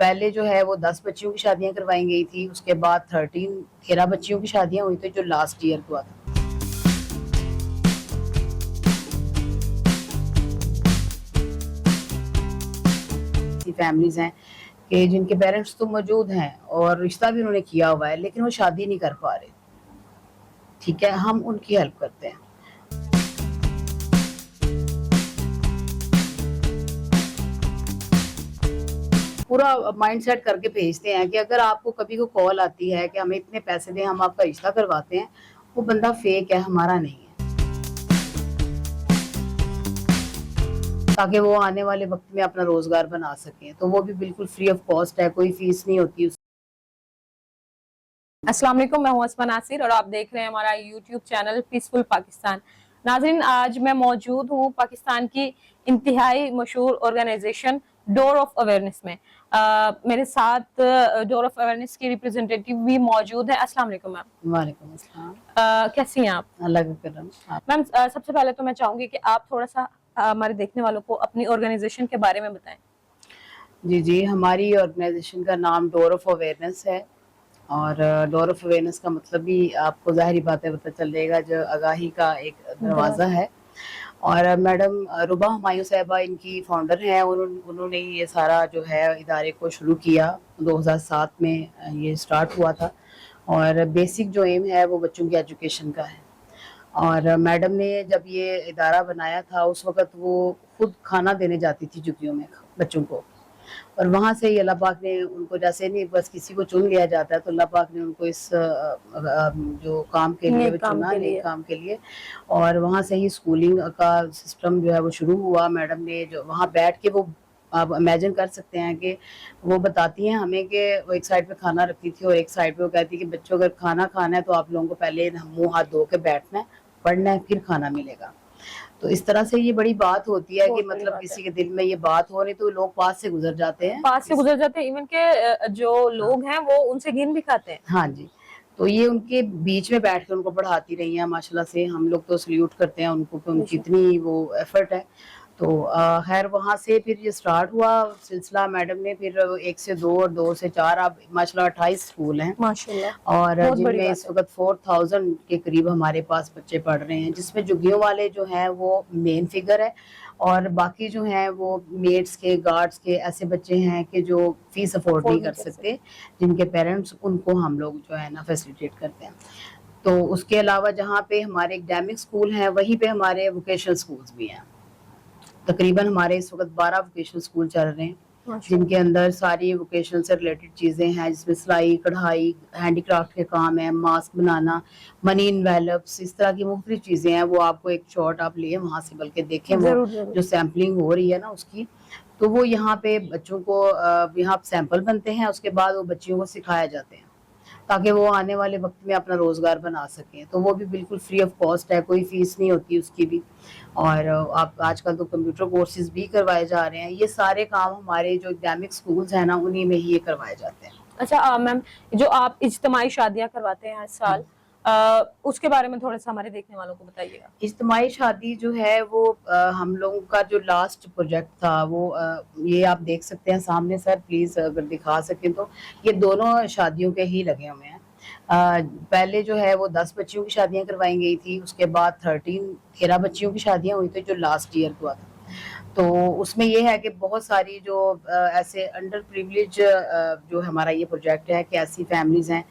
पहले जो है वो 10 बच्चियों की शादियां करवाई गई थी, उसके बाद 13 बच्चियों की शादियां हुई थी जो लास्ट ईयर हुआ था। फैमिलीज हैं कि जिनके पेरेंट्स तो मौजूद हैं और रिश्ता भी उन्होंने किया हुआ है, लेकिन वो शादी नहीं कर पा रहे। ठीक है, हम उनकी हेल्प करते हैं। पूरा माइंड सेट करके भेजते हैं कि अगर आपको कभी को कॉल आती है कि हमें इतने पैसे दें, हम आपका रिश्ता करवाते हैं, वो बंदा फेक है, हमारा नहीं है, ताकि वो आने वाले वक्त में अपना रोजगार बना सकें। तो वो भी बिल्कुल फ्री ऑफ कॉस्ट है, कोई फीस नहीं होती। अस्सलाम वालेकुम, मैं हूं अस्मा नासिर और आप देख रहे हैं हमारा यूट्यूब चैनल पीसफुल पाकिस्तान। नाज़रीन, आज मैं मौजूद हूं पाकिस्तान की इंतहाई मशहूर ऑर्गेनाइजेशन डोर ऑफ अवेयरनेस में। मेरे साथ डोर ऑफ अवेयरनेस की रिप्रेजेंटेटिव भी मौजूद है। अस्सलाम वालेकुम मैम। वालेकुम अस्सलाम। कैसी हैं आप? अल्लाह का करम। मैम, सबसे पहले तो मैं चाहूंगी कि आप थोड़ा सा हमारे देखने वालों को अपनी ऑर्गेनाइजेशन के बारे में बताएं। जी, हमारी ऑर्गेनाइजेशन का नाम डोर ऑफ अवेयरनेस है और डोर ऑफ अवेयरनेस का मतलब भी आपको ज़ाहिरी बात है पता चल जाएगा, जो आगाही का एक दरवाज़ा है। और मैडम रुबा हुमायूं साहिबा इनकी फाउंडर हैं। उन्होंने ये सारा जो है इदारे को शुरू किया 2007 में, ये स्टार्ट हुआ था। और बेसिक जो एम है वो बच्चों की एजुकेशन का है। और मैडम ने जब ये इदारा बनाया था उस वक़्त वो खुद खाना देने जाती थी झुग्गियों में बच्चों को, और वहाँ से ही अल्लाह पाक ने उनको, जैसे नहीं बस किसी को चुन लिया जाता है, तो अल्लाह पाक ने उनको इस जो काम के लिए चुना, नेक काम के लिए। और वहाँ से ही स्कूलिंग का सिस्टम जो है वो शुरू हुआ। मैडम ने जो वहाँ बैठ के, वो आप इमेजिन कर सकते हैं कि वो बताती हैं हमें कि वो एक साइड पे खाना रखती थी और एक साइड पे वो कहती कि बच्चों अगर खाना खाना है तो आप लोगों को पहले मुंह हाथ धो के बैठना है, पढ़ना है, फिर खाना मिलेगा। तो इस तरह से ये बड़ी बात होती है कि मतलब किसी के दिल में ये बात हो रही तो लोग पास से गुजर जाते हैं, इवन के जो लोग हैं वो उनसे गिन भी खाते हैं। हाँ जी। तो ये उनके बीच में बैठ के उनको पढ़ाती रही हैं माशाल्लाह से। हम लोग तो सल्यूट करते हैं उनको कि उनकी इतनी वो एफर्ट है। तो खैर वहाँ से फिर ये स्टार्ट हुआ सिलसिला। मैडम ने फिर 1 से 2 और 2 से 4, अब माशाल्लाह 28 स्कूल हैं माशाल्लाह, और जिनमें इस वक्त 4000 के करीब हमारे पास बच्चे पढ़ रहे हैं, जिसमें झुग्गियों वाले जो हैं वो मेन फिगर है और बाकी जो हैं वो मेड्स के, गार्ड्स के ऐसे बच्चे हैं कि जो फीस अफोर्ड नहीं कर सकते, जिनके पेरेंट्स, उनको हम लोग जो है ना फैसिलिटेट करते हैं। तो उसके अलावा जहाँ पे हमारे एकेडमिक स्कूल हैं वहीं पे हमारे वोकेशनल स्कूल्स भी हैं। तकरीबन हमारे इस वक्त 12 वोकेशनल स्कूल चल रहे हैं, जिनके अंदर सारी वोकेशनल से रिलेटेड चीज़ें हैं, जिसमें सिलाई, कढ़ाई, हैंडीक्राफ्ट के काम है, मास्क बनाना, मनी इन्वेलप्स, इस तरह की मुख्तलिफ चीज़ें हैं। वो आपको एक शॉट आप लिए वहाँ से बल्कि देखें, वो जो सैम्पलिंग हो रही है ना उसकी, तो वो यहाँ पे बच्चों को यहाँ सैंपल बनते हैं, उसके बाद वो बच्चियों को सिखाया जाते हैं ताकि वो आने वाले वक्त में अपना रोजगार बना सकें। तो वो भी बिल्कुल फ्री ऑफ कॉस्ट है, कोई फीस नहीं होती उसकी भी। और आप आजकल तो कंप्यूटर कोर्सेज भी करवाए जा रहे हैं। ये सारे काम हमारे जो एकेडमिक स्कूल्स हैं ना उन्हीं में ही ये करवाए जाते हैं। अच्छा मैम, जो आप इज्तिमाई शादियां करवाते हैं हर साल, उसके बारे में थोड़ा सा हमारे देखने वालों को बताइएगा। इज्तिमाई शादी जो है वो हम लोगों का जो लास्ट प्रोजेक्ट था वो ये आप देख सकते हैं सामने। सर प्लीज अगर दिखा सकें तो ये दोनों शादियों के ही लगे हुए हैं। पहले जो है वो 10 बच्चियों की शादियां करवाई गई थी, उसके बाद 13 बच्चियों की शादियां हुई थी जो लास्ट ईयर हुआ था। तो उसमें ये है कि बहुत सारी जो ऐसे अंडर प्रिविलेज जो हमारा ये प्रोजेक्ट है कि ऐसी फैमिलीज हैं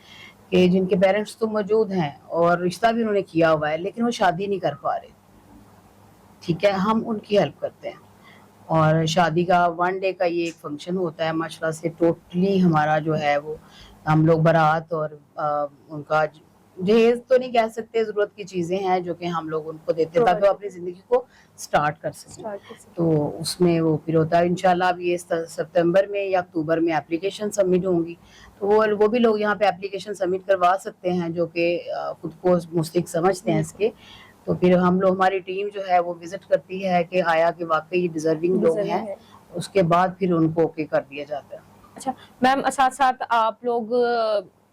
कि जिनके पेरेंट्स तो मौजूद हैं और रिश्ता भी उन्होंने किया हुआ है, लेकिन वो शादी नहीं कर पा रहे। ठीक है, हम उनकी हेल्प करते हैं। और शादी का 1 डे का ये एक फंक्शन होता है माशाल्लाह से। टोटली हमारा जो है वो हम लोग बारात और उनका जहेज तो नहीं कह सकते, जरूरत की चीजें हैं जो कि हम लोग उनको देते हैं ताकि वो अपनी जिंदगी को स्टार्ट कर सकें। तो उसमें वो फिर होता है इंशाल्लाह। अब ये सितंबर में या अक्टूबर में एप्लीकेशन सबमिट होंगी, तो वो भी लोग यहाँ पे एप्लीकेशन सबमिट करवा सकते हैं जो कि खुद को मुस्तहिक समझते हैं इसके। तो फिर हम लोग, हमारी टीम जो है वो विजिट करती है कि आया कि वाकई डिजर्विंग लोग हैं, उसके बाद फिर उनको ओके कर दिया जाता है। अच्छा मैम, साथ साथ आप लोग,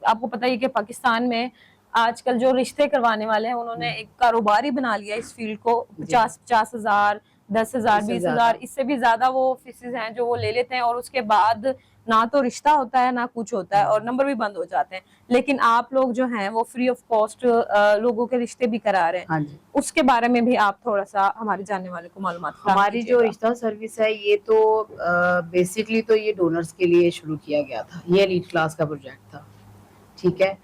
आपको पता ही कि पाकिस्तान में आजकल जो रिश्ते करवाने वाले हैं उन्होंने एक कारोबार ही बना लिया इस फील्ड को। 50 हजार, 10 हजार, 20 हजार, इससे भी ज्यादा वो फीसेस हैं जो वो ले लेते हैं और उसके बाद ना तो रिश्ता होता है ना कुछ होता है, और नंबर भी बंद हो जाते हैं। लेकिन आप लोग जो हैं वो फ्री ऑफ कॉस्ट लोगों के रिश्ते भी करा रहे हैं। हाँ जी। उसके बारे में भी आप थोड़ा सा हमारे जानने वाले को मालूमात फराहम हमारी जो कीजिएगा। रिश्ता सर्विस है ये तो बेसिकली तो ये डोनर्स के लिए शुरू किया गया था, ये एलीट क्लास का प्रोजेक्ट था, ठीक है।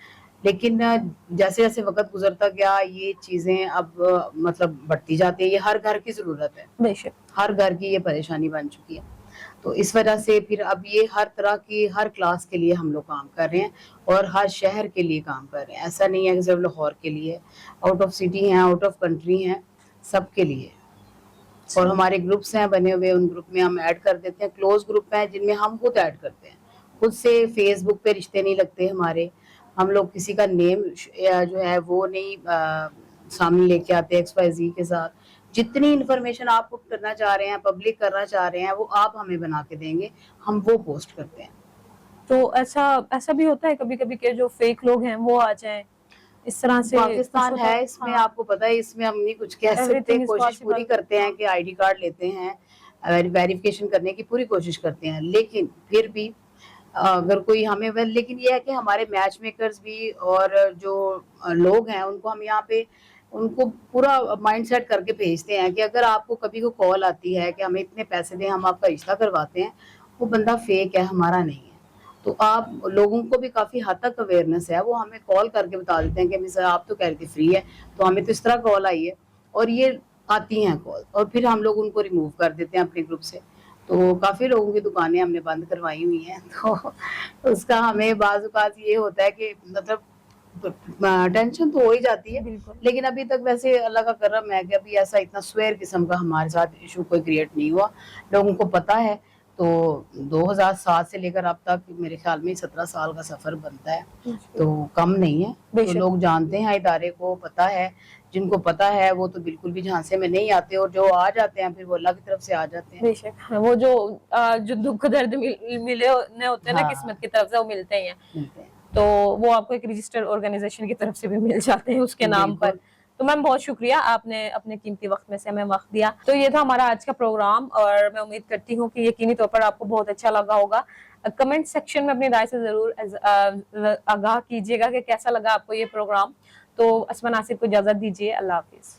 लेकिन जैसे जैसे वक्त गुजरता गया ये चीजें अब मतलब बढ़ती जाती है, ये हर घर की जरूरत है, बेशक। हर घर की ये परेशानी बन चुकी है। तो इस वजह से फिर अब ये हर तरह की हर क्लास के लिए हम लोग काम कर रहे हैं और हर शहर के लिए काम कर रहे हैं। ऐसा नहीं है कि सिर्फ लाहौर के लिए, आउट ऑफ सिटी हैं, आउट ऑफ कंट्री हैं, सबके लिए। और हमारे ग्रुप्स हैं बने हुए, उन ग्रुप में हम ऐड कर देते हैं, क्लोज ग्रुप हैं जिनमें हम खुद ऐड करते हैं। खुद से फेसबुक पे रिश्ते नहीं लगते हमारे, हम लोग किसी का नेम जो है वो नहीं सामने लेके आते XYZ के साथ। जितनी इन्फॉर्मेशन आप पुट करना चाह रहे हैं, पब्लिक करना चाह रहे हैं, वो आप हमें बना के देंगे, हम वो पोस्ट करते हैं। तो ऐसा भी होता है कभी कभी के जो फेक लोग हैं वो आ जाएं इस तरह से? पाकिस्तान है इसमें, हाँ, आपको पता है, इसमें हम नहीं कुछ कह सकते। everything is कोशिश पूरी possible। करते हैं कि आईडी कार्ड लेते हैं, वेरिफिकेशन करने की पूरी कोशिश करते हैं, लेकिन फिर भी अगर कोई हमें लेकिन ये है कि हमारे मैच मेकर्स भी और जो लोग हैं उनको हम यहाँ पे उनको पूरा माइंड सेट करके भेजते हैं कि अगर आपको कभी को कॉल आती है कि हमें इतने पैसे दें, हम आपका रिश्ता करवाते हैं, वो बंदा फेक है, हमारा नहीं है। तो आप लोगों को भी काफी हद तक अवेयरनेस है, वो हमें कॉल करके बता देते हैं कि सर आप तो कह रही थी फ्री है, तो हमें तो इस तरह कॉल आई है, और ये आती हैं कॉल, और फिर हम लोग उनको रिमूव कर देते हैं अपने ग्रुप से। तो काफी लोगों की दुकानें हमने बंद करवाई हुई हैं। तो उसका हमें बाज़ औक़ात ये होता है कि मतलब टेंशन तो हो ही जाती है, बिल्कुल। लेकिन अभी तक वैसे अल्लाह का करम है कि अभी ऐसा इतना स्वेयर किस्म का हमारे साथ इशू कोई क्रिएट नहीं हुआ। लोगों को पता है। तो 2007 से लेकर अब तक मेरे ख्याल में 17 साल का सफर बनता है, तो कम नहीं है। तो बेशक। लोग जानते हैं, इदारे को पता है, जिनको पता है वो तो बिल्कुल भी झांसे में नहीं आते, और जो आ जाते हैं फिर वो अल्लाह की तरफ से आ जाते हैं। बेशक। वो जो दुख दर्द मिले होते हैं ना, हाँ। किस्मत की तरफ से वो मिलते ही हैं। मिलते हैं। तो वो आपको एक रजिस्टर्ड ऑर्गेनाइजेशन की तरफ से भी मिल जाते हैं उसके नाम पर। बिल्कुल। तो मैम बहुत शुक्रिया, आपने अपने कीमती वक्त में से हमें वक्त दिया। तो ये था हमारा आज का प्रोग्राम, और मैं उम्मीद करती हूँ कि यकीनी तौर पर आपको बहुत अच्छा लगा होगा। कमेंट सेक्शन में अपनी राय से जरूर आगाह कीजिएगा कि कैसा लगा आपको ये प्रोग्राम। तो असमा नासिर को इजाजत दीजिए, अल्लाह हाफिज।